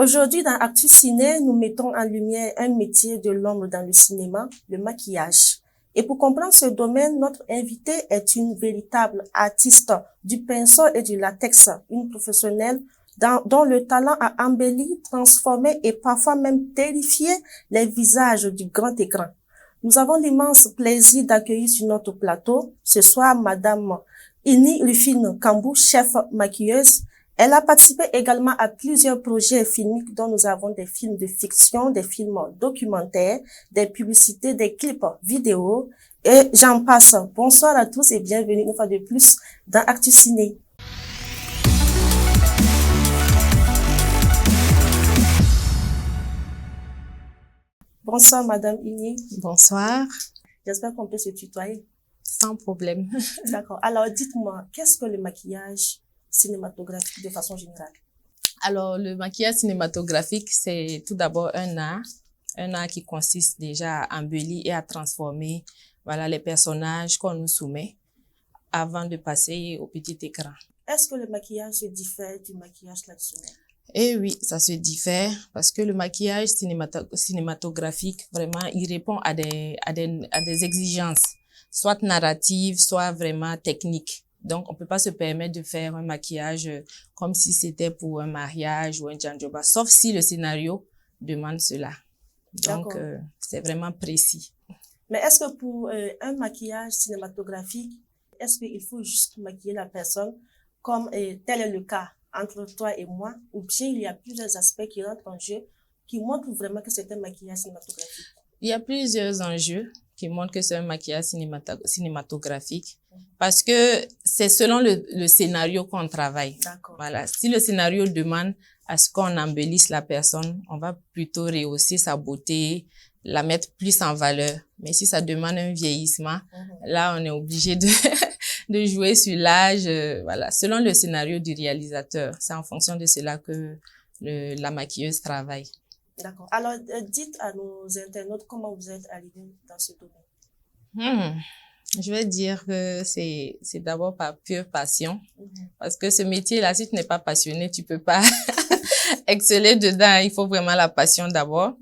Aujourd'hui, dans Actu Ciné, nous mettons en lumière un métier de l'homme dans le cinéma, le maquillage. Et pour comprendre ce domaine, notre invitée est une véritable artiste du pinceau et du latex, une professionnelle dont le talent a embelli, transformé et parfois même terrifié les visages du grand écran. Nous avons l'immense plaisir d'accueillir sur notre plateau ce soir Madame Ini Rufine Kambou, chef maquilleuse. Elle a participé également à plusieurs projets filmiques dont nous avons des films de fiction, des films documentaires, des publicités, des clips vidéo et j'en passe. Bonsoir à tous et bienvenue une fois de plus dans Actu Ciné. Bonsoir Madame Ini. Bonsoir. J'espère qu'on peut se tutoyer. Sans problème. D'accord. Alors dites-moi, qu'est-ce que le maquillage cinématographique de façon générale? Alors, le maquillage cinématographique, c'est tout d'abord un art qui consiste déjà à embellir et à transformer, voilà, les personnages qu'on nous soumet avant de passer au petit écran. Est-ce que le maquillage se diffère du maquillage traditionnel? Eh oui, ça se diffère parce que le maquillage cinématographique, vraiment, il répond à des exigences, soit narratives, soit vraiment techniques. Donc, on peut pas se permettre de faire un maquillage comme si c'était pour un mariage ou un janjoba, sauf si le scénario demande cela. Donc, c'est vraiment précis. Mais est-ce que pour un maquillage cinématographique, est-ce qu'il faut juste maquiller la personne comme tel est le cas entre toi et moi, ou bien il y a plusieurs aspects qui rentrent en jeu qui montrent vraiment que c'est un maquillage cinématographique? Il y a plusieurs enjeux qui montrent que c'est un maquillage cinématographique parce que c'est selon le scénario qu'on travaille. Voilà. Si le scénario demande à ce qu'on embellisse la personne, on va plutôt rehausser sa beauté, la mettre plus en valeur. Mais si ça demande un vieillissement, là, on est obligé de jouer sur l'âge, voilà. Selon le scénario du réalisateur, c'est en fonction de cela que la maquilleuse travaille. D'accord. Alors, dites à nos internautes comment vous êtes arrivé dans ce domaine. Je vais dire que c'est d'abord par pure passion. Parce que ce métier-là, si tu n'es pas passionné, tu peux pas exceller dedans. Il faut vraiment la passion d'abord.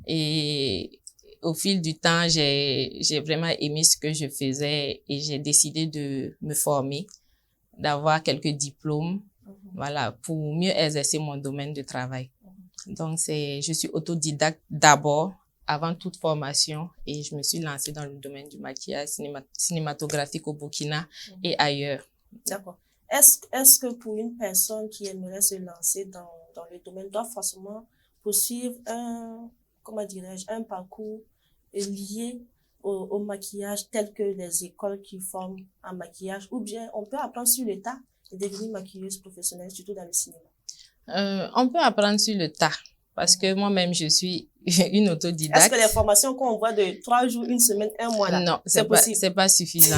Et au fil du temps, j'ai vraiment aimé ce que je faisais et j'ai décidé de me former, d'avoir quelques diplômes, voilà, pour mieux exercer mon domaine de travail. Donc, je suis autodidacte d'abord, avant toute formation, et je me suis lancée dans le domaine du maquillage cinématographique au Burkina et ailleurs. D'accord. Est-ce que pour une personne qui aimerait se lancer dans le domaine, doit forcément poursuivre un parcours lié au maquillage tel que les écoles qui forment en maquillage, ou bien on peut apprendre sur le tas et devenir maquilleuse professionnelle, surtout dans le cinéma? On peut apprendre sur le tas parce que moi-même, je suis une autodidacte. Est-ce que les formations qu'on voit de 3 jours, 1 semaine, 1 mois là, non, c'est pas suffisant.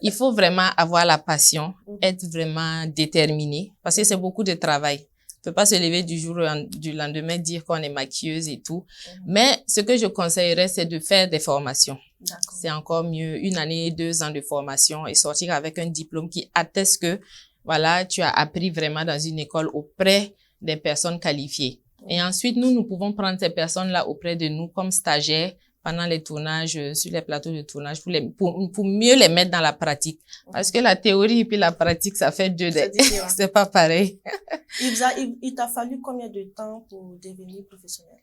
Il faut vraiment avoir la passion, être vraiment déterminé parce que c'est beaucoup de travail. On peut pas se lever du lendemain, dire qu'on est maquilleuse et tout. Mais ce que je conseillerais, c'est de faire des formations. C'est encore mieux, 1 année, 2 ans de formation et sortir avec un diplôme qui atteste que, voilà, tu as appris vraiment dans une école auprès des personnes qualifiées. Et ensuite, nous pouvons prendre ces personnes-là auprès de nous comme stagiaires pendant les tournages, sur les plateaux de tournage, pour mieux les mettre dans la pratique. Parce que la théorie et puis la pratique, ça fait deux. C'est pas pareil. Il t'a fallu combien de temps pour devenir professionnel?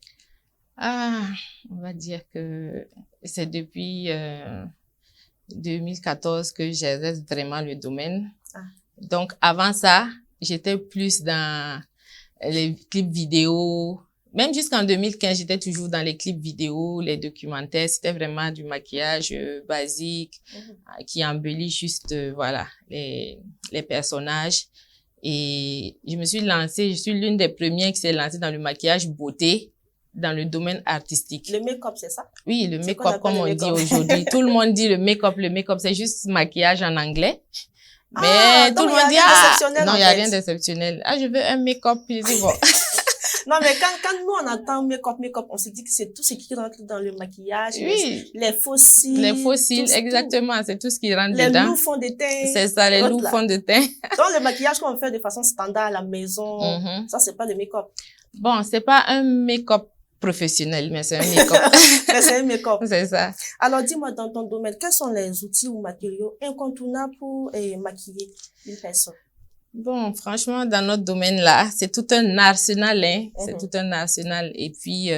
On va dire que c'est depuis 2014 que j'exerce vraiment le domaine. Donc, avant ça, j'étais plus dans les clips vidéo. Même jusqu'en 2015, j'étais toujours dans les clips vidéo, les documentaires. C'était vraiment du maquillage basique qui embellit juste, voilà, les personnages. Et je me suis lancée, je suis l'une des premières qui s'est lancée dans le maquillage beauté, dans le domaine artistique. Le make-up, c'est ça? Oui, le make-up, comme on dit aujourd'hui. Tout le monde dit le make-up, c'est juste maquillage en anglais. Mais tout le monde dit, non, il n'y a rien d'exceptionnel. Je veux un make-up, puis je dis, bon. Non, mais quand nous, on entend make-up, on se dit que c'est tout ce qui rentre dans le maquillage. Oui. Les faux cils. Les faux cils, exactement. C'est tout ce qui rentre dedans. Les loups fonds de teint. C'est ça, les loups fonds de teint. Donc, le maquillage qu'on fait de façon standard à la maison, ça, c'est pas le make-up. Bon, c'est pas un make-up professionnel, mais c'est un make-up. Mais c'est un make-up. C'est ça. Alors, dis-moi, dans ton domaine, quels sont les outils ou matériaux incontournables pour maquiller une personne? Bon, franchement, dans notre domaine-là, c'est tout un arsenal, hein. C'est tout un arsenal. Et puis,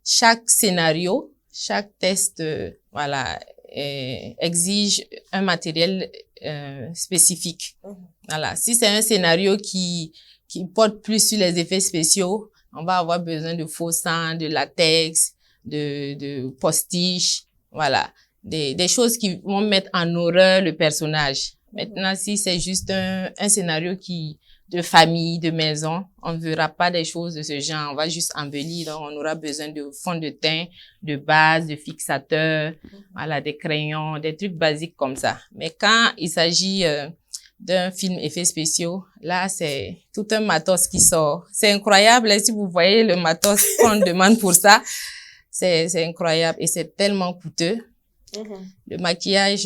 chaque scénario, chaque test, voilà, exige un matériel spécifique. Voilà. Si c'est un scénario qui porte plus sur les effets spéciaux, on va avoir besoin de faux sang, de latex, de postiche, voilà. Des choses qui vont mettre en horreur le personnage. Maintenant, si c'est juste un scénario de famille, de maison, on ne verra pas des choses de ce genre. On va juste embellir. Donc, on aura besoin de fond de teint, de base, de fixateur, voilà, des crayons, des trucs basiques comme ça. Mais quand il s'agit d'un film effets spéciaux, là, c'est tout un matos qui sort. C'est incroyable. Si vous voyez le matos qu'on demande pour ça, c'est incroyable et c'est tellement coûteux. Le maquillage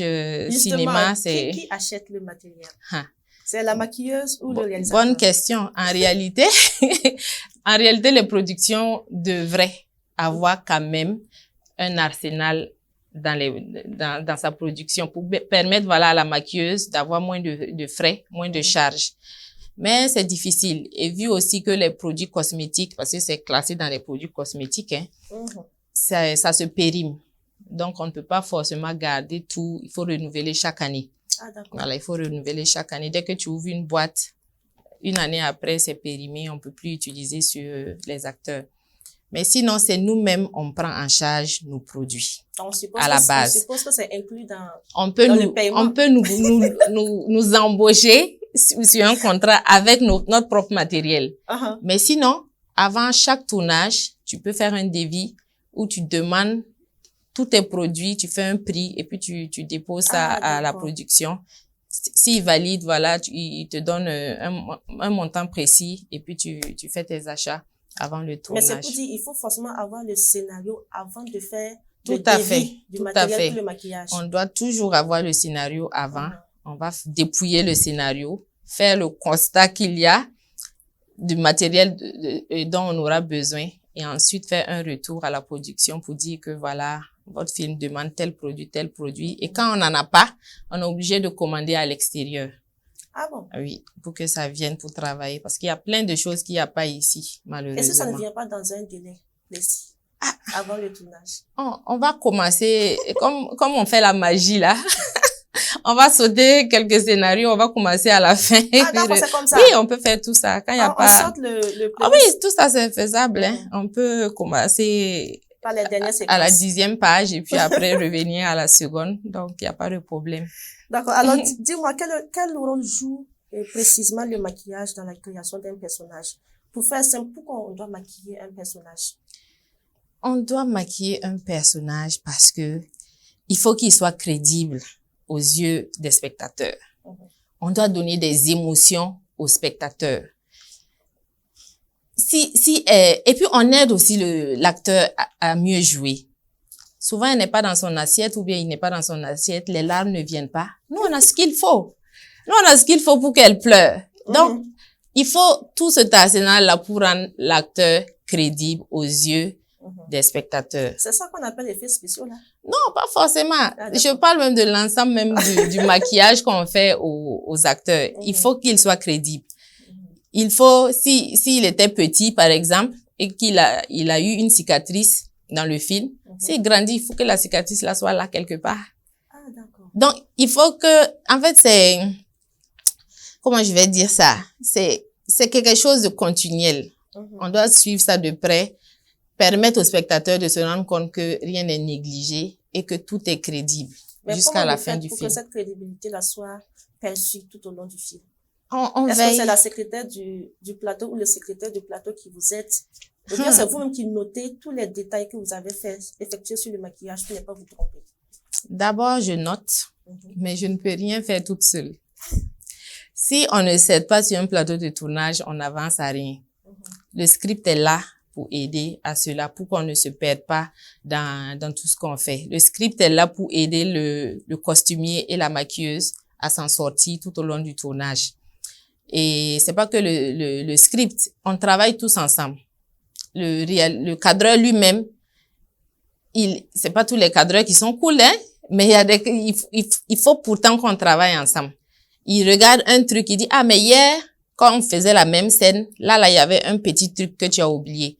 cinéma, c'est... Qui achète le matériel? Ah. C'est la maquilleuse ou le réalisateur? Bonne question. En réalité, les productions devraient avoir quand même un arsenal dans sa production pour permettre, voilà, à la maquilleuse d'avoir moins de frais, moins de charges. Mais c'est difficile. Et vu aussi que les produits cosmétiques, parce que c'est classé dans les produits cosmétiques, hein, ça se périme. Donc, on ne peut pas forcément garder tout. Il faut renouveler chaque année. Ah, d'accord. Voilà, il faut renouveler chaque année. Dès que tu ouvres une boîte, une année après, c'est périmé. On peut plus utiliser sur les acteurs. Mais sinon, c'est nous-mêmes, on prend en charge nos produits. À la base. On suppose que c'est inclus dans le paiement. On peut nous embaucher sur un contrat avec notre propre matériel. Mais sinon, avant chaque tournage, tu peux faire un devis où tu demandes tous tes produits, tu fais un prix et puis tu déposes ça à la production. S'ils valident, voilà, ils te donnent un montant précis et puis tu fais tes achats avant le tournage. Mais c'est pour dire, il faut forcément avoir le scénario avant de faire le devis du matériel pour le maquillage. On doit toujours avoir le scénario avant. On va dépouiller le scénario, faire le constat qu'il y a du matériel dont on aura besoin et ensuite faire un retour à la production pour dire que voilà, votre film demande tel produit. Et quand on n'en a pas, on est obligé de commander à l'extérieur. Ah bon? Oui, pour que ça vienne pour travailler. Parce qu'il y a plein de choses qu'il n'y a pas ici, malheureusement. Est-ce que ça ne vient pas dans un délai précis avant le tournage? On va commencer, comme on fait la magie là. On va sauter quelques scénarios, on va commencer à la fin. Ah d'accord, c'est comme ça? Oui, on peut faire tout ça. Quand il y a pas... On saute le Ah oui, tout ça c'est faisable. Hein. On peut commencer... Les dernières à la 10e page et puis après revenir à la seconde. Donc, il n'y a pas de problème. D'accord. Alors, dis-moi, quel rôle joue précisément le maquillage dans la création d'un personnage? Pour faire simple, pourquoi on doit maquiller un personnage? On doit maquiller un personnage parce que il faut qu'il soit crédible aux yeux des spectateurs. On doit donner des émotions aux spectateurs. Et puis on aide aussi l'acteur à mieux jouer. Souvent, il n'est pas dans son assiette ou bien il n'est pas dans son assiette, les larmes ne viennent pas. Nous, on a ce qu'il faut. Nous, on a ce qu'il faut pour qu'elle pleure. Donc, il faut tout cet arsenal-là pour rendre l'acteur crédible aux yeux des spectateurs. C'est ça qu'on appelle effets spéciaux, là? Non, pas forcément. Je parle même de l'ensemble même du maquillage qu'on fait aux acteurs. Il faut qu'il soit crédible. Il faut, s'il était petit, par exemple, et il a eu une cicatrice dans le film, s'il grandit, il faut que la cicatrice là soit là quelque part. Ah, d'accord. Donc, il faut que, en fait, comment je vais dire ça? C'est quelque chose de continuel. On doit suivre ça de près, permettre aux spectateurs de se rendre compte que rien n'est négligé et que tout est crédible jusqu'à la fin du film. Pour que cette crédibilité là soit perçue tout au long du film? Est-ce que c'est la secrétaire du plateau ou le secrétaire du plateau qui vous aide? Ou bien c'est vous-même qui notez tous les détails que vous avez effectués sur le maquillage pour ne pas vous tromper? D'abord, je note, mais je ne peux rien faire toute seule. Si on ne s'aide pas sur un plateau de tournage, on n'avance à rien. Le script est là pour aider à cela, pour qu'on ne se perde pas dans tout ce qu'on fait. Le script est là pour aider le costumier et la maquilleuse à s'en sortir tout au long du tournage. Et c'est pas que le script, on travaille tous ensemble. le cadreur lui-même, c'est pas tous les cadreurs qui sont cool, hein, mais il faut pourtant qu'on travaille ensemble. Il regarde un truc, il dit, ah, mais hier, quand on faisait la même scène, là, il y avait un petit truc que tu as oublié.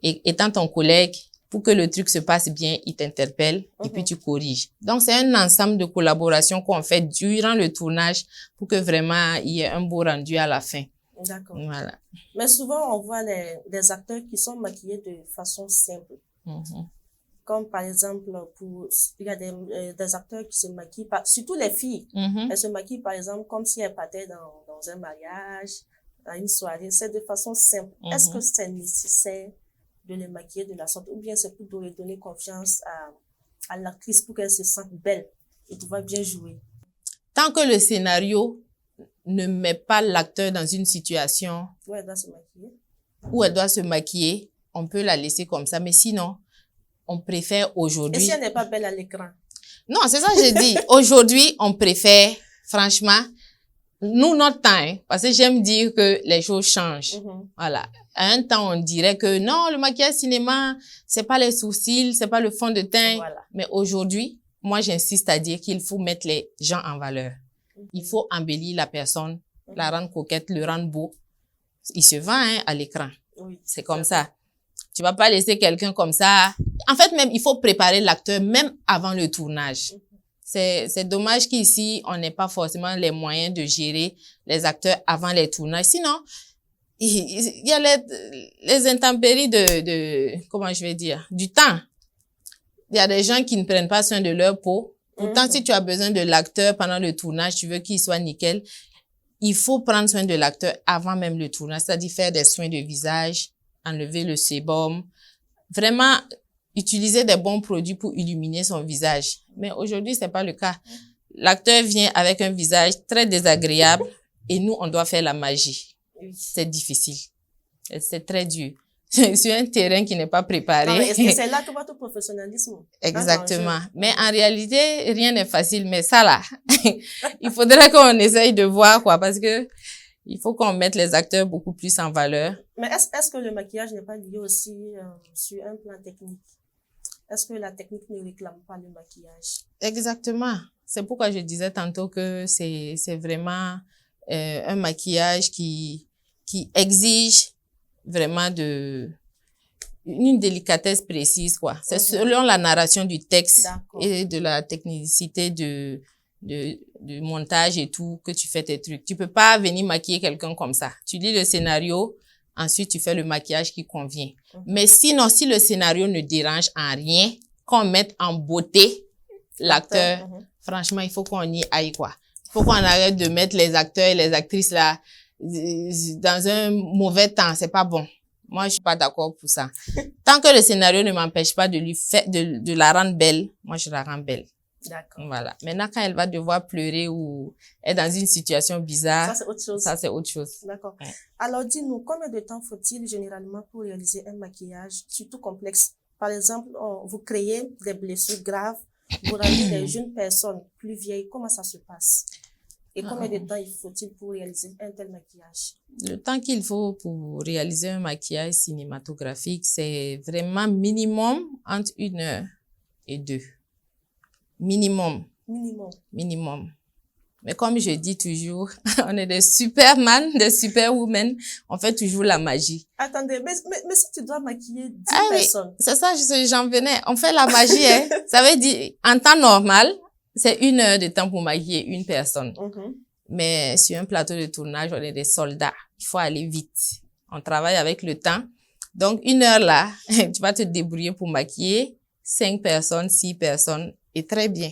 Et étant ton collègue, pour que le truc se passe bien, il t'interpelle et puis tu corriges. Donc, c'est un ensemble de collaborations qu'on fait durant le tournage pour que vraiment il y ait un beau rendu à la fin. D'accord. Voilà. Mais souvent, on voit des acteurs qui sont maquillés de façon simple. Comme par exemple, il y a des acteurs qui se maquillent, surtout les filles. Elles se maquillent par exemple comme si elles partaient dans un mariage, à une soirée. C'est de façon simple. Est-ce que c'est nécessaire de les maquiller de la sorte, ou bien c'est pour donner confiance à l'actrice pour qu'elle se sente belle et pouvoir bien jouer? Tant que le scénario ne met pas l'acteur dans une situation où elle doit se maquiller, on peut la laisser comme ça. Mais sinon, on préfère aujourd'hui... Et si elle n'est pas belle à l'écran? Non, c'est ça que j'ai dit. Aujourd'hui, on préfère, franchement, nous, notre temps, hein, parce que j'aime dire que les choses changent. Voilà. À un temps, on dirait que non, le maquillage cinéma, c'est pas les sourcils, c'est pas le fond de teint. Voilà. Mais aujourd'hui, moi, j'insiste à dire qu'il faut mettre les gens en valeur. Il faut embellir la personne, la rendre coquette, le rendre beau. Il se vend, hein, à l'écran. Oui, c'est comme ça. Tu vas pas laisser quelqu'un comme ça. En fait, même, il faut préparer l'acteur même avant le tournage. C'est dommage qu'ici, on n'ait pas forcément les moyens de gérer les acteurs avant les tournages. Sinon, il y a les intempéries comment je vais dire, du temps. Il y a des gens qui ne prennent pas soin de leur peau. Pourtant, si tu as besoin de l'acteur pendant le tournage, tu veux qu'il soit nickel, il faut prendre soin de l'acteur avant même le tournage, c'est-à-dire faire des soins de visage, enlever le sébum, vraiment utiliser des bons produits pour illuminer son visage. Mais aujourd'hui, c'est pas le cas. L'acteur vient avec un visage très désagréable et nous, on doit faire la magie. C'est difficile. C'est très dur. Sur un terrain qui n'est pas préparé. Non, et c'est là que votre professionnalisme. Exactement. Mais en réalité, rien n'est facile. Mais ça là, il faudrait qu'on essaye de voir, quoi, parce que il faut qu'on mette les acteurs beaucoup plus en valeur. Mais est-ce que le maquillage n'est pas lié aussi sur un plan technique? Est-ce que la technique ne réclame pas le maquillage? Exactement. C'est pourquoi je disais tantôt que c'est vraiment un maquillage qui exige vraiment une délicatesse précise, quoi. C'est selon la narration du texte et de la technicité du montage et tout que tu fais tes trucs. Tu peux pas venir maquiller quelqu'un comme ça. Tu lis le scénario, ensuite tu fais le maquillage qui convient. Mais sinon, si le scénario ne dérange en rien, qu'on mette en beauté l'acteur, franchement, il faut qu'on y aille, quoi. Il faut qu'on arrête de mettre les acteurs et les actrices là dans un mauvais temps. C'est pas bon. Moi, je suis pas d'accord pour ça. Tant que le scénario ne m'empêche pas de la rendre belle, moi, je la rends belle. D'accord. Voilà. Maintenant, quand elle va devoir pleurer ou être dans une situation bizarre, ça, c'est autre chose. Ça, c'est autre chose. D'accord. Alors, dis-nous, combien de temps faut-il généralement pour réaliser un maquillage, surtout complexe? Par exemple, vous créez des blessures graves, vous rendez des jeunes personnes plus vieilles. Comment ça se passe? Et combien de temps il faut-il pour réaliser un tel maquillage? Le temps qu'il faut pour réaliser un maquillage cinématographique, c'est vraiment minimum entre 1 heure et 2. Minimum. Mais comme je dis toujours, on est des superman, des superwomen, on fait toujours la magie. Attendez, mais si tu dois maquiller 10 personnes. Oui, c'est ça, j'en venais. On fait la magie, hein. Ça veut dire, en temps normal, c'est 1 heure de temps pour maquiller une personne. Mais sur un plateau de tournage, on est des soldats. Il faut aller vite. On travaille avec le temps. Donc, 1 heure là, tu vas te débrouiller pour maquiller 5 personnes, 6 personnes, et très bien.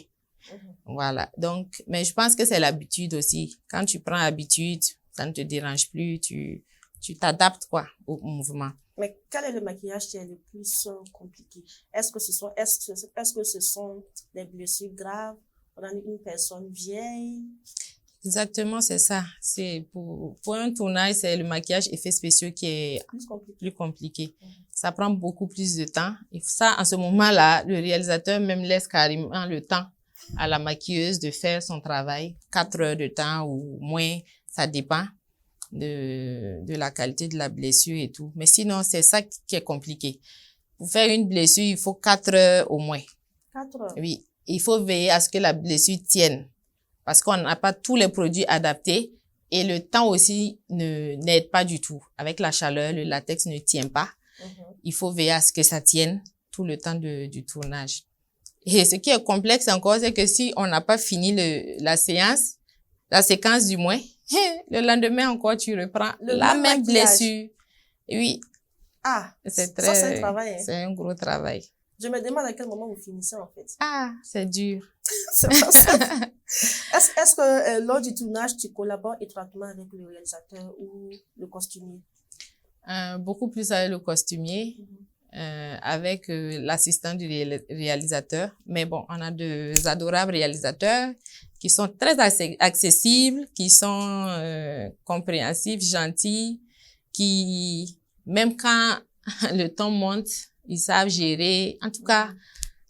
Voilà. Donc, mais je pense que c'est l'habitude aussi. Quand tu prends l'habitude, ça ne te dérange plus, tu t'adaptes, quoi, au mouvement. Mais quel est le maquillage qui est le plus compliqué? Est-ce que ce sont des blessures graves? On a une personne vieille? Exactement, c'est ça. C'est pour un tournage, c'est le maquillage effets spéciaux qui est plus compliqué. Ça prend beaucoup plus de temps. Et ça, en ce moment-là, le réalisateur même laisse carrément le temps à la maquilleuse de faire son travail. 4 heures de temps ou moins, ça dépend. de la qualité de la blessure et tout. Mais sinon, c'est ça qui est compliqué. Pour faire une blessure, il faut 4 heures au moins. 4 heures? Oui. Il faut veiller à ce que la blessure tienne. Parce qu'on n'a pas tous les produits adaptés et le temps aussi n'aide pas du tout. Avec la chaleur, le latex ne tient pas. Il faut veiller à ce que ça tienne tout le temps du tournage. Et ce qui est complexe encore, c'est que si on n'a pas fini la séquence du moins, le lendemain encore, tu reprends la même blessure. Oui. Ah, ça c'est un travail. Hein. C'est un gros travail. Je me demande à quel moment vous finissez en fait. Ah, c'est dur. C'est pas ça. Est-ce que lors du tournage, tu collabores étroitement avec le réalisateur ou le costumier? Beaucoup plus avec le costumier, avec l'assistant du réalisateur. Mais bon, on a deux adorables réalisateurs qui sont très accessibles, qui sont compréhensifs, gentils, qui, même quand le temps monte, ils savent gérer. En tout cas,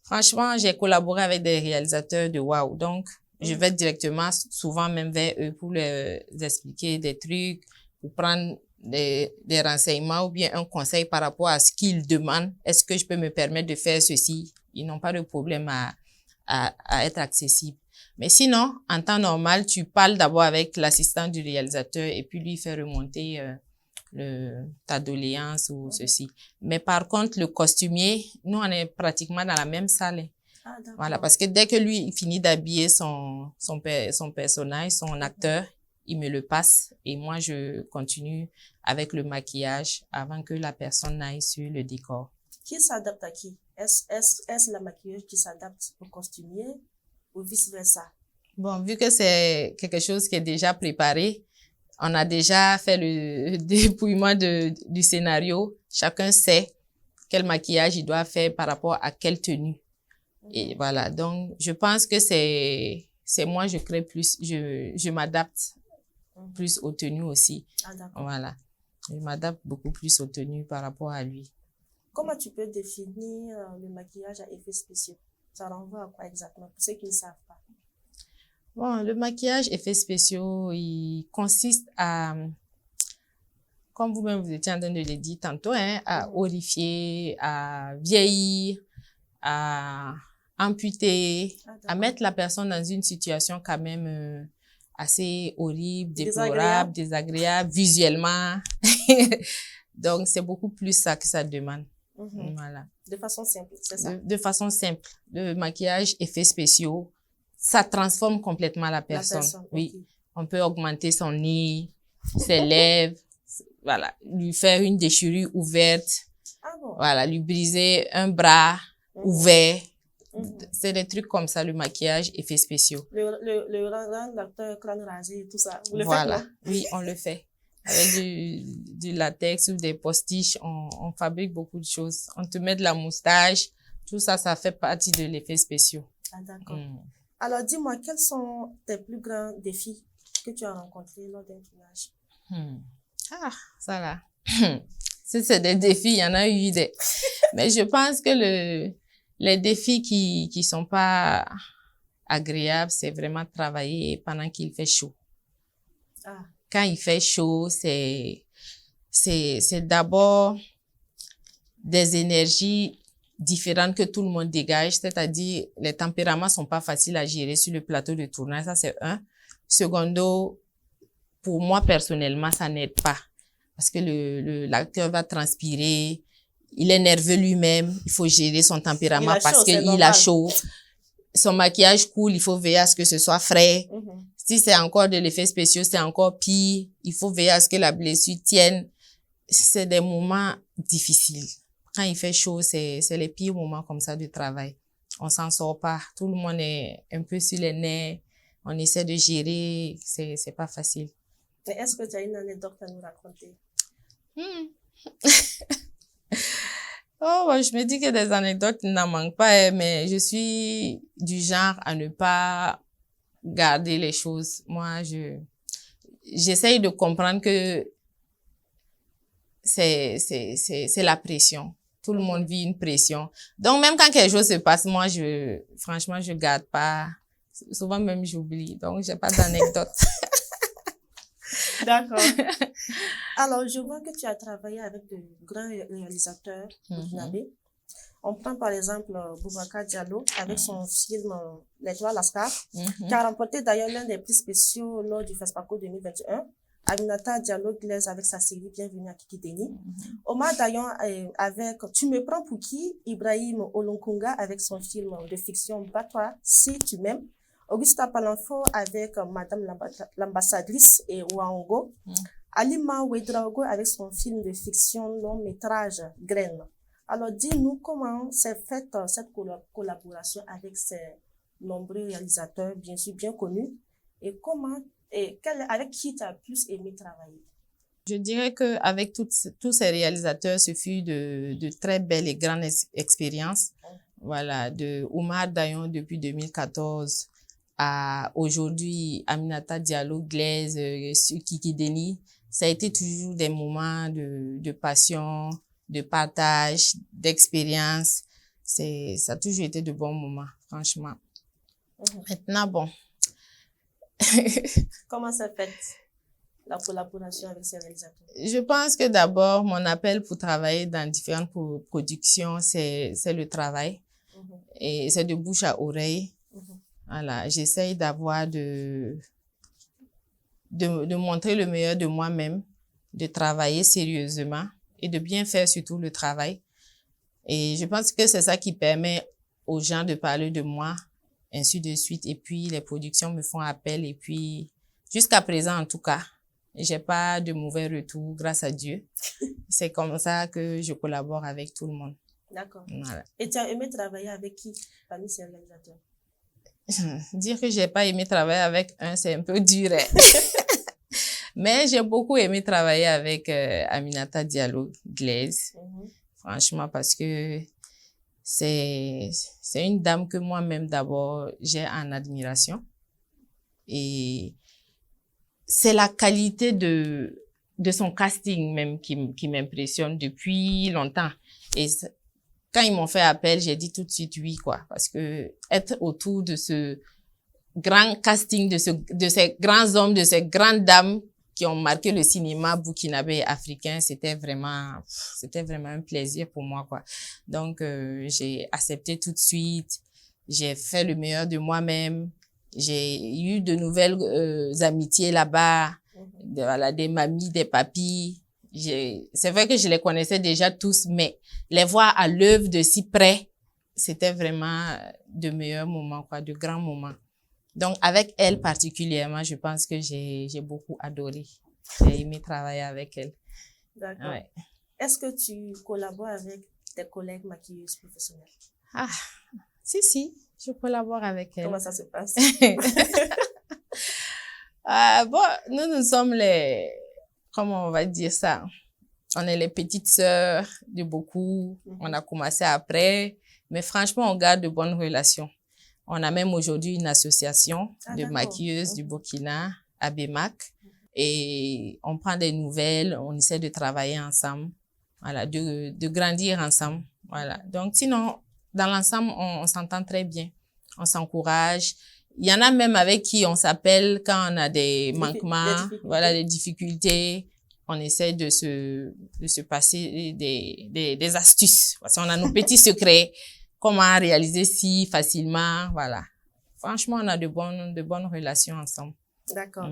franchement, j'ai collaboré avec des réalisateurs de wow. Donc, je vais directement, souvent même vers eux pour leur expliquer des trucs, pour prendre des renseignements ou bien un conseil par rapport à ce qu'ils demandent. Est-ce que je peux me permettre de faire ceci? Ils n'ont pas de problème à être accessibles. Mais sinon, en temps normal, tu parles d'abord avec l'assistant du réalisateur et puis lui fait remonter ta doléance ou ceci. Mais par contre, le costumier, nous, on est pratiquement dans la même salle. Ah, voilà, parce que dès que lui, il finit d'habiller son personnage, son acteur, il me le passe et moi, je continue avec le maquillage avant que la personne n'aille sur le décor. Qui s'adapte à qui? Est-ce la maquilleuse qui s'adapte au costumier ou vice-versa? Bon, vu que c'est quelque chose qui est déjà préparé, on a déjà fait le dépouillement du scénario. Chacun sait quel maquillage il doit faire par rapport à quelle tenue. Et voilà, donc je pense que c'est moi, je crée plus, je m'adapte plus aux tenues aussi. Ah, d'accord. Voilà, je m'adapte beaucoup plus aux tenues par rapport à lui. Comment tu peux définir le maquillage à effets spéciaux? Ça renvoie à quoi exactement, pour ceux qui ne savent pas? Bon, le maquillage effets spéciaux, il consiste à, comme vous-même vous étiez en train de le dire tantôt, à horrifier, à vieillir, à amputer, à mettre la personne dans une situation quand même assez horrible, déplorable, désagréable visuellement. Donc, c'est beaucoup plus ça que ça demande. Voilà. De façon simple, c'est ça? De façon simple. Le maquillage effets spéciaux, ça transforme complètement la personne. Oui. Okay. On peut augmenter son nez, ses lèvres, voilà, lui faire une déchirure ouverte, voilà, lui briser un bras ouvert. C'est des trucs comme ça, le maquillage effets spéciaux. Le l'acteur crâne rasé, tout ça. Vous le voilà. faites, Oui, on le fait. Avec du latex ou des postiches, on fabrique beaucoup de choses. On te met de la moustache, tout ça, ça fait partie de l'effet spéciaux. Ah, d'accord. Alors, dis-moi, quels sont tes plus grands défis que tu as rencontrés lors d'un tournage? Ah, ça là. Si c'est des défis, il y en a eu des. Mais je pense que les défis qui sont pas agréables, c'est vraiment travailler pendant qu'il fait chaud. Ah. Quand il fait chaud, c'est d'abord des énergies différentes que tout le monde dégage, c'est-à-dire les tempéraments sont pas faciles à gérer sur le plateau de tournage, ça c'est un. Secondo, pour moi personnellement, ça n'aide pas parce que l'acteur va transpirer, il est nerveux lui-même, il faut gérer son tempérament parce qu'il a chaud. Son maquillage coule, il faut veiller à ce que ce soit frais. Si c'est encore de l'effet spécial, c'est encore pire. Il faut veiller à ce que la blessure tienne. C'est des moments difficiles. Quand il fait chaud, c'est les pires moments comme ça de travail. On s'en sort pas. Tout le monde est un peu sur les nerfs. On essaie de gérer. C'est pas facile. Mais est-ce que tu as une anecdote à nous raconter? Oh, je me dis que des anecdotes n'en manquent pas, mais je suis du genre à ne pas garder les choses. Moi, j'essaye de comprendre que c'est la pression. Tout le monde vit une pression. Donc, même quand quelque chose se passe, moi, franchement, je garde pas. Souvent même, j'oublie. Donc, j'ai pas d'anecdote. D'accord. Alors, je vois que tu as travaillé avec de grands réalisateurs burkinabés. On prend par exemple Boubacar Diallo avec son film L'Étoile Lascar, qui a remporté d'ailleurs l'un des prix spéciaux lors du FESPACO 2021. Aminata Diallo-Glaise avec sa série Bienvenue à Kikideni. Omar Dayan avec Tu me prends pour qui? Ibrahim Olonkunga avec son film de fiction Bat-toi si tu m'aimes. Augusta Palanfo avec Madame l'ambassadrice et Ouaongo. Alima Ouedraogo avec son film de fiction long métrage Graines. Alors, dis-nous comment s'est faite cette collaboration avec ces nombreux réalisateurs, bien sûr, bien connus, et avec qui tu as plus aimé travailler? Je dirais que avec tous ces réalisateurs, ce fut de très belles et grandes expériences. Voilà, de Oumar Dayan depuis 2014 à aujourd'hui Aminata Diallo-Glaise, Kikideni. Ça a été toujours des moments de passion, de partage, d'expérience. Ça a toujours été de bons moments, franchement. Maintenant, bon. Comment ça fait la collaboration avec ces réalisateurs? Je pense que d'abord, mon appel pour travailler dans différentes productions, c'est le travail. Et c'est de bouche à oreille. Voilà, j'essaye d'avoir de montrer le meilleur de moi-même, de travailler sérieusement et de bien faire surtout le travail. Et je pense que c'est ça qui permet aux gens de parler de moi, ainsi de suite. Et puis, les productions me font appel. Et puis, jusqu'à présent, en tout cas, j'ai pas de mauvais retours, grâce à Dieu. C'est comme ça que je collabore avec tout le monde. D'accord. Voilà. Et tu as aimé travailler avec qui parmi ces réalisateurs? Dire que j'ai pas aimé travailler avec un, c'est un peu dur. Mais j'ai beaucoup aimé travailler avec Aminata Diallo-Glaise. Franchement, parce que c'est une dame que moi-même d'abord j'ai en admiration. Et c'est la qualité de son casting même qui m'impressionne depuis longtemps. Et quand ils m'ont fait appel, j'ai dit tout de suite oui, quoi. Parce que être autour de ce grand casting, de ces grands hommes, de ces grandes dames qui ont marqué le cinéma burkinabé et africain, c'était vraiment un plaisir pour moi, quoi. Donc, j'ai accepté tout de suite. J'ai fait le meilleur de moi-même. J'ai eu de nouvelles amitiés là-bas. Voilà, des mamies, des papis. C'est vrai que je les connaissais déjà tous, mais les voir à l'œuvre de si près, c'était vraiment de meilleurs moments, quoi, de grands moments. Donc, avec elle particulièrement, je pense que j'ai beaucoup adoré. J'ai aimé travailler avec elle. D'accord. Ouais. Est-ce que tu collabores avec tes collègues maquilleuses professionnelles? Ah, si, je collabore avec elle. Comment ça se passe? Bon, nous sommes comment on va dire ça? On est les petites sœurs de beaucoup. On a commencé après, mais franchement, on garde de bonnes relations. On a même aujourd'hui une association de maquilleuses du Burkina, ABMAC, et on prend des nouvelles, on essaie de travailler ensemble, voilà, de grandir ensemble, voilà. Donc, sinon, dans l'ensemble, on s'entend très bien, on s'encourage. Il y en a même avec qui on s'appelle quand on a des manquements, voilà, des difficultés. On essaie de se passer des astuces. Parce qu'on a nos petits secrets. Comment réaliser si facilement, voilà. Franchement, on a de bonnes relations ensemble. D'accord.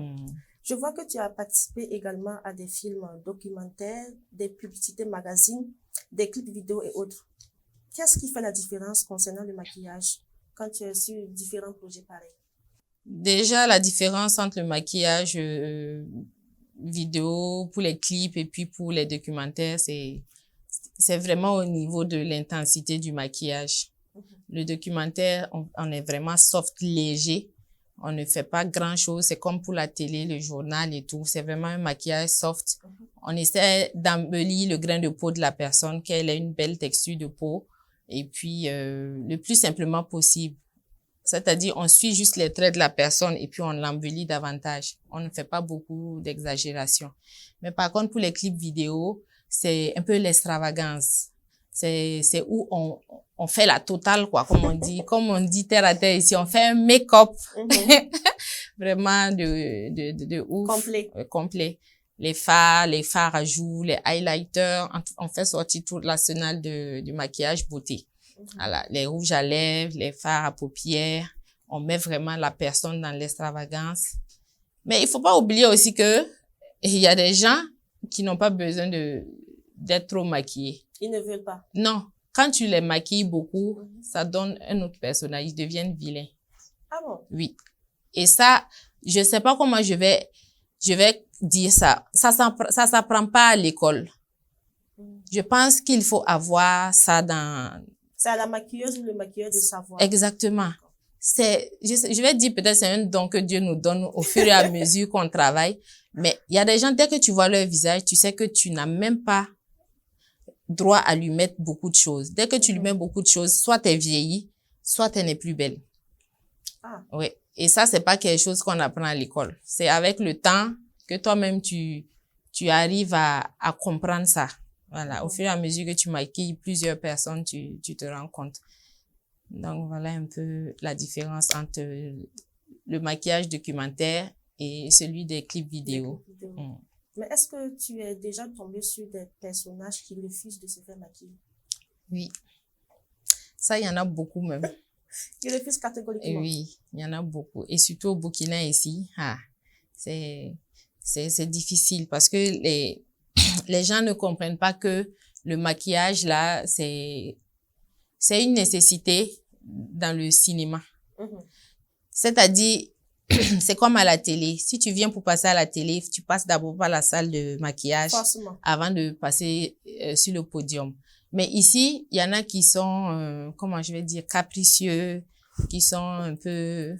Je vois que tu as participé également à des films documentaires, des publicités magazines, des clips vidéo et autres. Qu'est-ce qui fait la différence concernant le maquillage quand tu es sur différents projets pareils? Déjà, la différence entre le maquillage vidéo pour les clips et puis pour les documentaires, c'est vraiment au niveau de l'intensité du maquillage. Le documentaire, on est vraiment soft, léger. On ne fait pas grand-chose. C'est comme pour la télé, le journal et tout. C'est vraiment un maquillage soft. On essaie d'embellir le grain de peau de la personne, qu'elle ait une belle texture de peau. Et puis, le plus simplement possible. C'est-à-dire, on suit juste les traits de la personne et puis on l'embellit davantage. On ne fait pas beaucoup d'exagération. Mais par contre, pour les clips vidéo, c'est un peu l'extravagance. C'est où on fait la totale, quoi, comme on dit terre à terre ici. On fait un make-up. vraiment de ouf. Complet. Complet. Les fards à joues, les highlighters. On fait sortir tout l'arsenal du maquillage beauté. Voilà. Les rouges à lèvres, les fards à paupières. On met vraiment la personne dans l'extravagance. Mais il faut pas oublier aussi que il y a des gens qui n'ont pas besoin d'être trop maquillés. Ils ne veulent pas. Non. Quand tu les maquilles beaucoup, ça donne un autre personnage. Ils deviennent vilains. Ah bon? Oui. Et ça, je sais pas comment je vais dire ça. Ça s'apprend pas à l'école. Je pense qu'il faut avoir ça dans... C'est à la maquilleuse ou le maquilleur de savoir. Exactement. Je vais dire peut-être c'est un don que Dieu nous donne au fur et à mesure qu'on travaille. Mais il y a des gens, dès que tu vois leur visage, tu sais que tu n'as même pas droit à lui mettre beaucoup de choses. Dès que tu lui mets beaucoup de choses, soit t'es vieillie, soit tu n'es plus belle. Ah. Oui. Et ça, c'est pas quelque chose qu'on apprend à l'école. C'est avec le temps que toi-même tu arrives à comprendre ça. Voilà. Au fur et à mesure que tu maquilles plusieurs personnes, tu te rends compte. Donc, voilà un peu la différence entre le maquillage documentaire et celui des clips vidéo. Mais est-ce que tu es déjà tombé sur des personnages qui refusent de se faire maquiller? Oui. Ça, il y en a beaucoup même. Qui refusent catégoriquement? Oui, il y en a beaucoup. Et surtout au Burkina ici, c'est difficile parce que les gens ne comprennent pas que le maquillage, là, c'est une nécessité dans le cinéma. C'est-à-dire, c'est comme à la télé. Si tu viens pour passer à la télé, tu passes d'abord par la salle de maquillage avant de passer sur le podium. Mais ici, il y en a qui sont, comment je vais dire, capricieux, qui sont un peu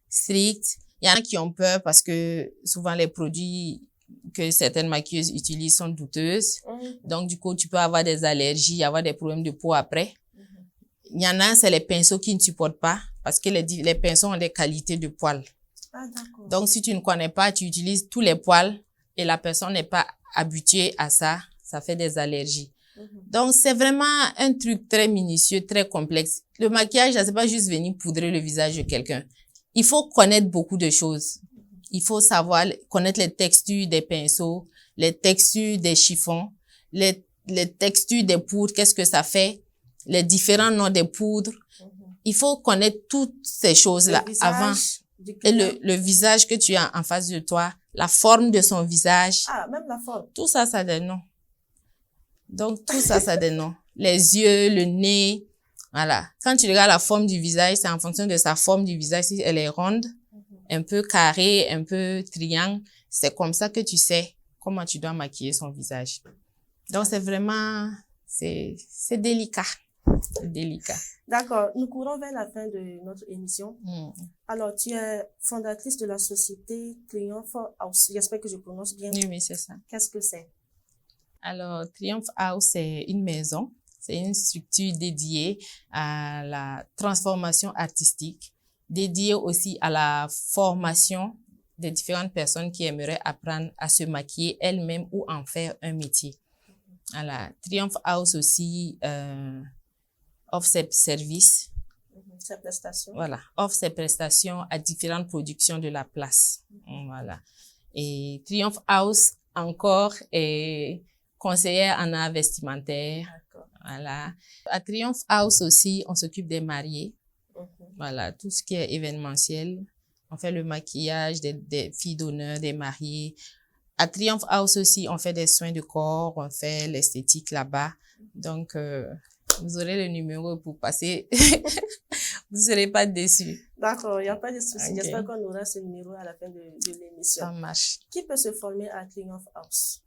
stricts. Il y en a qui ont peur parce que souvent les produits que certaines maquilleuses utilisent sont douteuses. Donc, du coup, tu peux avoir des allergies, avoir des problèmes de peau après. Il y en a, c'est les pinceaux qui ne supportent pas parce que les pinceaux ont des qualités de poils. Ah, d'accord. Donc, si tu ne connais pas, tu utilises tous les poils et la personne n'est pas habituée à ça, ça fait des allergies. Donc, c'est vraiment un truc très minutieux, très complexe. Le maquillage, c'est pas juste venir poudrer le visage de quelqu'un. Il faut connaître beaucoup de choses. Il faut savoir connaître les textures des pinceaux, les textures des chiffons, les textures des poudres, qu'est-ce que ça fait, les différents noms des poudres. Il faut connaître toutes ces choses-là avant. Et le visage que tu as en face de toi, la forme de son visage. Ah, même la forme. Tout ça, ça a des noms. Donc, tout ça, ça a des noms. Les yeux, le nez, voilà. Quand tu regardes la forme du visage, c'est en fonction de sa forme du visage. Si elle est ronde, un peu carrée, un peu triangle, c'est comme ça que tu sais comment tu dois maquiller son visage. Donc, c'est vraiment, c'est délicat. C'est délicat. D'accord. Nous courons vers la fin de notre émission. Alors, tu es fondatrice de la société Triumph House. J'espère que je prononce bien. Oui, c'est ça. Qu'est-ce que c'est? Alors, Triumph House, c'est une maison. C'est une structure dédiée à la transformation artistique, dédiée aussi à la formation des différentes personnes qui aimeraient apprendre à se maquiller elles-mêmes ou en faire un métier. Alors, Triumph House aussi offre ses services. Ses prestations. Voilà, offre ses prestations à différentes productions de la place. Voilà. Et Triumph House encore est conseillère en art vestimentaire. Voilà. À Triumph House aussi, on s'occupe des mariés. Voilà, tout ce qui est événementiel. On fait le maquillage des filles d'honneur, des mariés. À Triumph House aussi, on fait des soins de corps, on fait l'esthétique là-bas. Donc, vous aurez le numéro pour passer. Vous ne serez pas déçus. D'accord, il n'y a pas de souci. Okay. J'espère qu'on aura ce numéro à la fin de l'émission. Ça marche. Qui peut se former à Triumph House?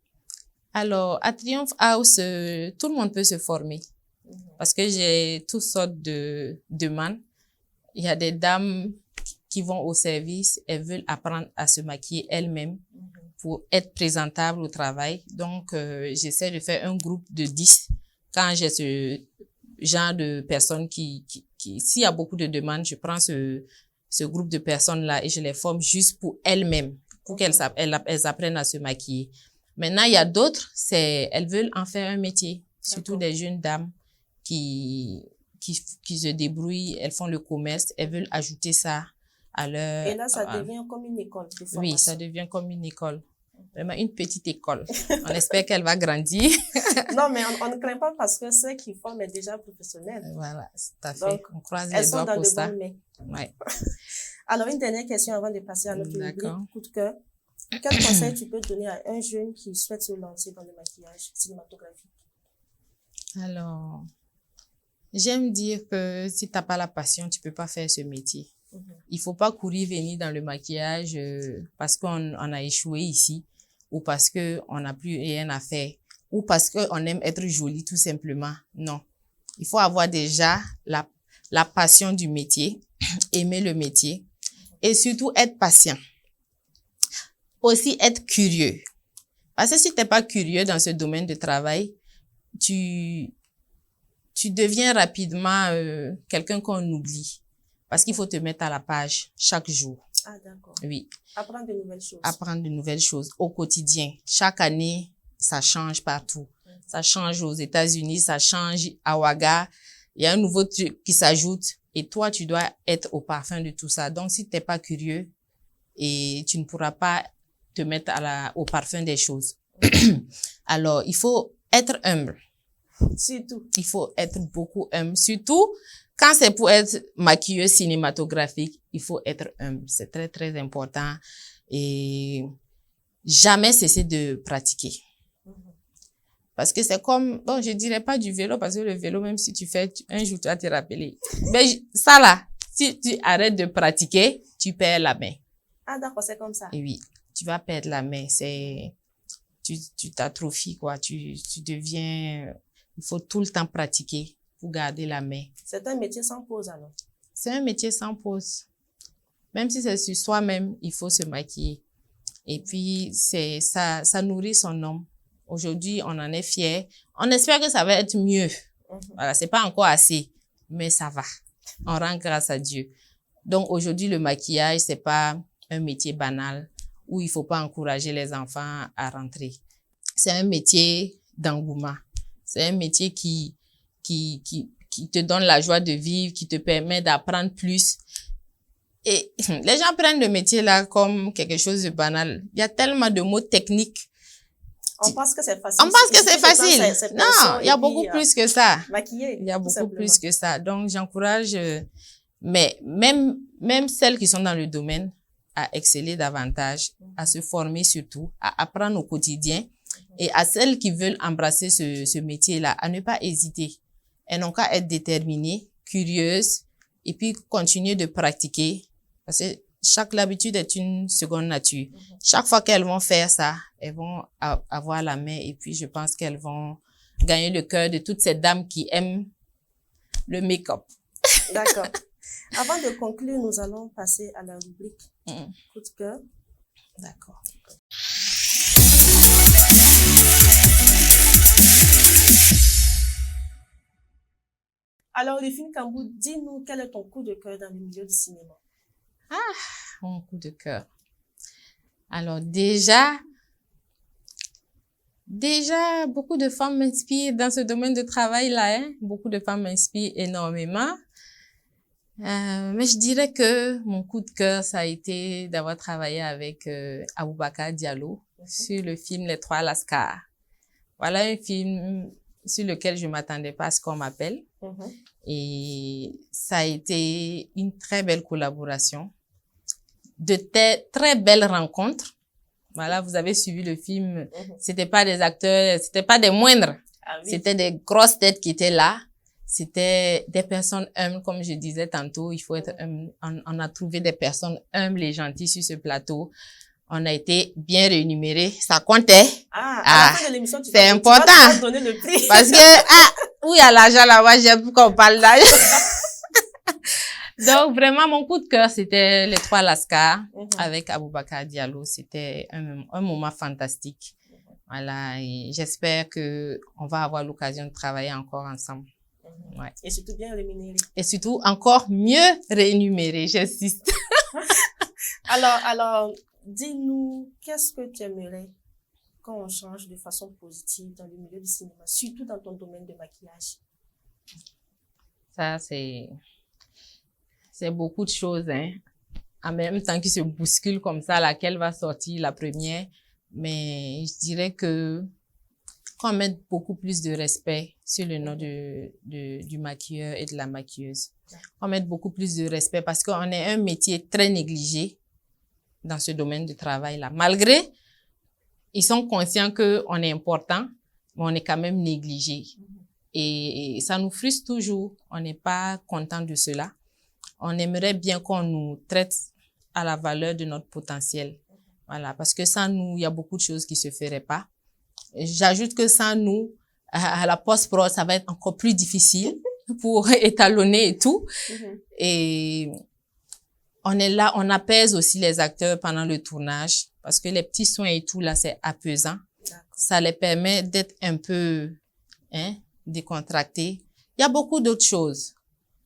Alors, à Triumph House, tout le monde peut se former. Parce que j'ai toutes sortes de demandes. Il y a des dames qui vont au service, elles veulent apprendre à se maquiller elles-mêmes pour être présentables au travail. Donc, j'essaie de faire un groupe de 10 quand j'ai ce genre de personnes s'il y a beaucoup de demandes, je prends ce groupe de personnes-là et je les forme juste pour elles-mêmes, pour qu'elles apprennent à se maquiller. Maintenant, il y a d'autres, elles veulent en faire un métier, surtout des jeunes dames qui se débrouillent, elles font le commerce, elles veulent ajouter ça à leur... Et là, ça devient comme une école de formation. Oui, ça devient comme une école. Vraiment une petite école. On espère qu'elle va grandir. Non, mais on ne craint pas parce que ceux qui forment est déjà professionnel. Voilà, tout à fait. Donc, on croise elles les sont doigts dans pour de ça. bonnes mains. Ouais. Alors, une dernière question avant de passer à notre rubrique coup de cœur. Quel conseil tu peux donner à un jeune qui souhaite se lancer dans le maquillage cinématographique? Alors, j'aime dire que si t'as pas la passion, tu peux pas faire ce métier. Il faut pas courir venir dans le maquillage parce qu'on a échoué ici ou parce que on n'a plus rien à faire ou parce que on aime être joli tout simplement. Non. Il faut avoir déjà la passion du métier, aimer le métier et surtout être patient. Aussi être curieux. Parce que si t'es pas curieux dans ce domaine de travail, tu deviens rapidement quelqu'un qu'on oublie. Parce qu'il faut te mettre à la page chaque jour. Ah, d'accord. Oui. Apprendre de nouvelles choses. Apprendre de nouvelles choses au quotidien. Chaque année, ça change partout. Ça change aux États-Unis, ça change à Ouaga. Il y a un nouveau truc qui s'ajoute et toi, tu dois être au parfum de tout ça. Donc, si t'es pas curieux et tu ne pourras pas te mettre au parfum des choses. Alors, il faut être humble. Surtout. Il faut être beaucoup humble. Surtout, quand c'est pour être maquilleuse cinématographique, il faut être humble. C'est très, très important. Et jamais cesser de pratiquer. Parce que c'est comme, bon, je dirais pas du vélo, parce que le vélo, même si tu fais, un jour, tu vas te rappeler. Mais ça là, si tu arrêtes de pratiquer, tu perds la main. Ah, d'accord, c'est comme ça. Et oui, tu vas perdre la main. Tu t'atrophies, quoi. Tu deviens, il faut tout le temps pratiquer pour garder la main. C'est un métier sans pause, alors. C'est un métier sans pause. Même si c'est sur soi-même, il faut se maquiller. Et puis, ça nourrit son homme. Aujourd'hui, on en est fiers. On espère que ça va être mieux. Voilà, c'est pas encore assez, mais ça va. On rend grâce à Dieu. Donc, aujourd'hui, le maquillage, c'est pas un métier banal où il faut pas encourager les enfants à rentrer. C'est un métier d'engouement. C'est un métier qui te donne la joie de vivre, qui te permet d'apprendre plus. Et les gens prennent le métier là comme quelque chose de banal. Il y a tellement de mots techniques. On pense que c'est facile. On pense que c'est facile. Non, il y a beaucoup plus que ça. Maquiller. Il y a beaucoup plus que ça. Donc, j'encourage, mais même celles qui sont dans le domaine à exceller davantage, à se former surtout, à apprendre au quotidien et à celles qui veulent embrasser ce métier-là, à ne pas hésiter. Elles n'ont qu'à être déterminées, curieuses et puis continuer de pratiquer parce que l'habitude est une seconde nature. Chaque fois qu'elles vont faire ça, elles vont avoir la main et puis je pense qu'elles vont gagner le cœur de toutes ces dames qui aiment le make-up. D'accord. Avant de conclure, nous allons passer à la rubrique coup de cœur. D'accord. Alors, Rufine Kambou, dis-nous quel est ton coup de cœur dans le milieu du cinéma? Mon coup de cœur. Alors déjà, beaucoup de femmes m'inspirent dans ce domaine de travail-là, hein. Beaucoup de femmes m'inspirent énormément. Mais je dirais que mon coup de cœur, ça a été d'avoir travaillé avec Aboubacar Diallo sur le film Les Trois Lascars. Voilà un film sur lequel je m'attendais pas à ce qu'on m'appelle. Et ça a été une très belle collaboration, de très belles rencontres. Voilà, vous avez suivi le film. C'était pas des acteurs, c'était pas des moindres. Ah oui. C'était des grosses têtes qui étaient là. C'était des personnes humbles, comme je disais tantôt. Il faut être humble. On a trouvé des personnes humbles et gentilles sur ce plateau. On a été bien rémunérés. Ça comptait. À la fin de l'émission, c'est important. Tu vas donner le prix. Parce que, où il y a l'argent là-bas, j'aime qu'on parle d'argent. Donc, vraiment, mon coup de cœur, c'était Les Trois Lascars avec Aboubacar Diallo. C'était un moment fantastique. Voilà. Et j'espère que on va avoir l'occasion de travailler encore ensemble. Ouais. Et surtout bien rémunéré. Et surtout encore mieux rémunéré, j'insiste. Alors, dis-nous, qu'est-ce que tu aimerais quand on change de façon positive dans le milieu du cinéma, surtout dans ton domaine de maquillage? Ça, c'est beaucoup de choses, hein. en même temps qu'ils se bousculent comme ça, laquelle va sortir la première. Mais je dirais que qu'on mette beaucoup plus de respect sur le nom du maquilleur et de la maquilleuse. Qu'on mette beaucoup plus de respect parce qu'on est un métier très négligé dans ce domaine de travail-là. Malgré, ils sont conscients qu'on est important, mais on est quand même négligé. Et ça nous frustre toujours. On n'est pas content de cela. On aimerait bien qu'on nous traite à la valeur de notre potentiel. Voilà, parce que sans nous, il y a beaucoup de choses qui se feraient pas. J'ajoute que sans nous, à la post-prod, ça va être encore plus difficile pour étalonner et tout. Et on est là, on apaise aussi les acteurs pendant le tournage parce que les petits soins et tout là, c'est apaisant. Ça les permet d'être un peu décontractés. Il y a beaucoup d'autres choses.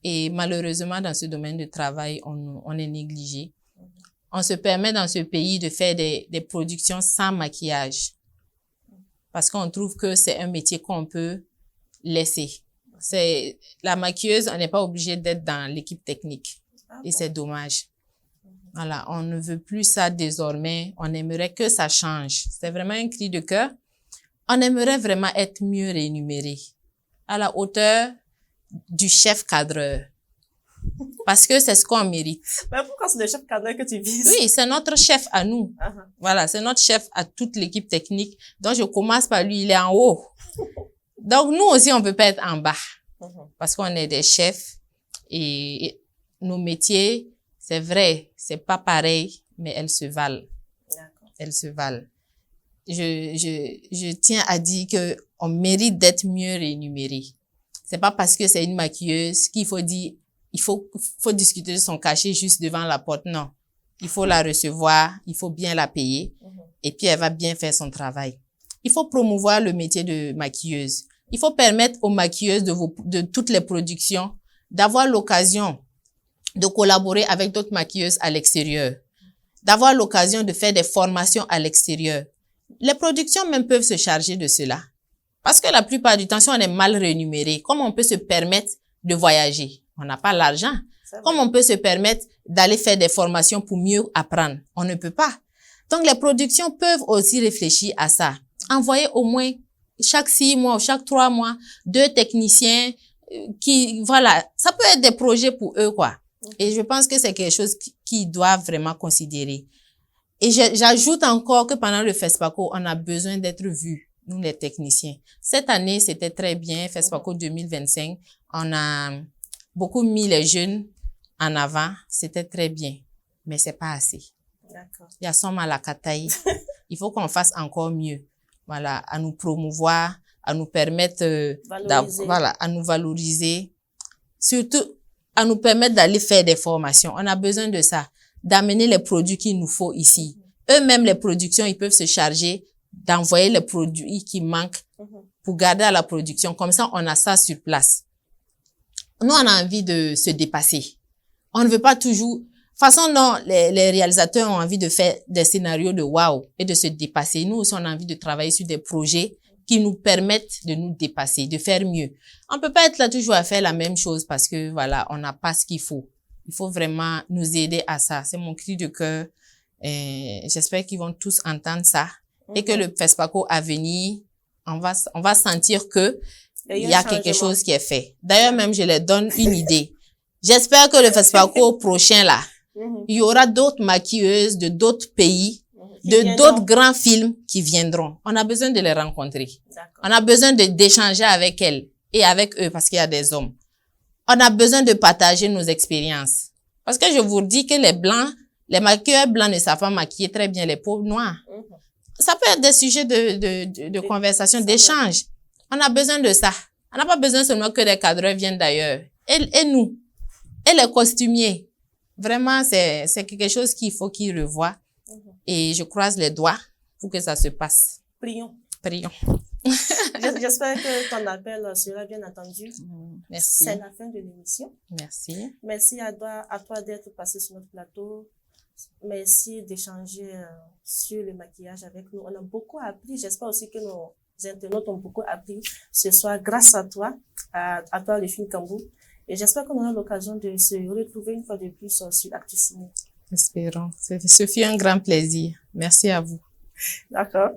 Et malheureusement, dans ce domaine de travail, on est négligé. On se permet dans ce pays de faire des productions sans maquillage. Parce qu'on trouve que c'est un métier qu'on peut laisser. La maquilleuse, on n'est pas obligé d'être dans l'équipe technique. Et c'est dommage. Voilà, on ne veut plus ça désormais. On aimerait que ça change. C'est vraiment un cri de cœur. On aimerait vraiment être mieux rémunéré, à la hauteur du chef cadreur. Parce que c'est ce qu'on mérite. Mais pourquoi c'est le chef cadreur que tu vises? Oui, c'est notre chef à nous. Voilà, c'est notre chef à toute l'équipe technique. Donc, je commence par lui, il est en haut. Donc, nous aussi, on peut pas être en bas. Parce qu'on est des chefs et nos métiers, c'est vrai, c'est pas pareil, mais elles se valent. Elles se valent. Je tiens à dire que on mérite d'être mieux rémunéré. C'est pas parce que c'est une maquilleuse qu'il faut dire il faut discuter de son cachet juste devant la porte. Non. Il faut la recevoir, il faut bien la payer, et puis elle va bien faire son travail. Il faut promouvoir le métier de maquilleuse. Il faut permettre aux maquilleuses de toutes les productions d'avoir l'occasion de collaborer avec d'autres maquilleuses à l'extérieur, d'avoir l'occasion de faire des formations à l'extérieur. Les productions même peuvent se charger de cela. Parce que la plupart du temps, si on est mal rémunéré, comment on peut se permettre de voyager? On n'a pas l'argent. Comment on peut se permettre d'aller faire des formations pour mieux apprendre? On ne peut pas. Donc, les productions peuvent aussi réfléchir à ça. Envoyer au moins chaque 6 mois ou chaque 3 mois 2 techniciens voilà, ça peut être des projets pour eux, quoi. Et je pense que c'est quelque chose qu'ils doivent vraiment considérer. Et j'ajoute encore que pendant le FESPACO, on a besoin d'être vus, nous les techniciens. Cette année, c'était très bien, FESPACO 2025. On a beaucoup mis les jeunes en avant, c'était très bien, mais c'est pas assez. Il y a son mal à Kataï. Il faut qu'on fasse encore mieux. Voilà, à nous promouvoir, à nous permettre à nous valoriser, surtout à nous permettre d'aller faire des formations. On a besoin de ça, d'amener les produits qu'il nous faut ici. Eux-mêmes, les productions, ils peuvent se charger d'envoyer les produits qui manquent pour garder à la production. Comme ça, on a ça sur place. Nous, on a envie de se dépasser. On ne veut pas toujours... De toute façon, non, les réalisateurs ont envie de faire des scénarios de waouh et de se dépasser. Nous aussi, on a envie de travailler sur des projets qui nous permettent de nous dépasser, de faire mieux. On peut pas être là toujours à faire la même chose parce que, voilà, on n'a pas ce qu'il faut. Il faut vraiment nous aider à ça. C'est mon cri de cœur. J'espère qu'ils vont tous entendre ça et que le FESPACO à venir, on va sentir que il y a quelque chose qui est fait. D'ailleurs, même, je leur donne une idée. J'espère que le FESPACO prochain, là, il y aura d'autres maquilleuses de d'autres pays, de d'autres grands films qui viendront. On a besoin de les rencontrer. On a besoin d'échanger avec elles et avec eux parce qu'il y a des hommes. On a besoin de partager nos expériences. Parce que je vous dis que les blancs, les maquilleurs blancs ne savent pas maquiller très bien les peaux noires. Ça peut être des sujets de conversation, d'échange. On a besoin de ça. On n'a pas besoin seulement que les cadreurs viennent d'ailleurs. Et nous. Et les costumiers. Vraiment, c'est quelque chose qu'il faut qu'ils revoient. Et je croise les doigts pour que ça se passe. Prions. Prions. J'espère que ton appel sera bien entendu. Merci. C'est la fin de l'émission. Merci. Merci à toi d'être passé sur notre plateau. Merci d'échanger sur le maquillage avec nous. On a beaucoup appris. J'espère aussi que nos internautes ont beaucoup appris ce soir grâce à toi, à toi, le film Kambou. Et j'espère qu'on aura l'occasion de se retrouver une fois de plus sur Actu Ciné. Espérons. Ce fut un grand plaisir. Merci à vous. D'accord.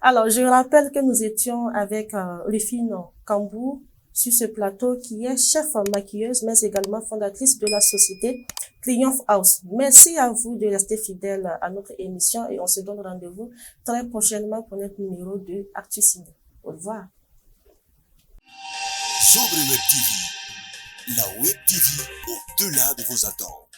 Alors, je rappelle que nous étions avec Rufine Kambou sur ce plateau, qui est chef maquilleuse, mais également fondatrice de la société Triumph House. Merci à vous de rester fidèles à notre émission et on se donne rendez-vous très prochainement pour notre numéro de Actu Ciné. Au revoir. Sobre Web TV, la Web TV au-delà de vos attentes.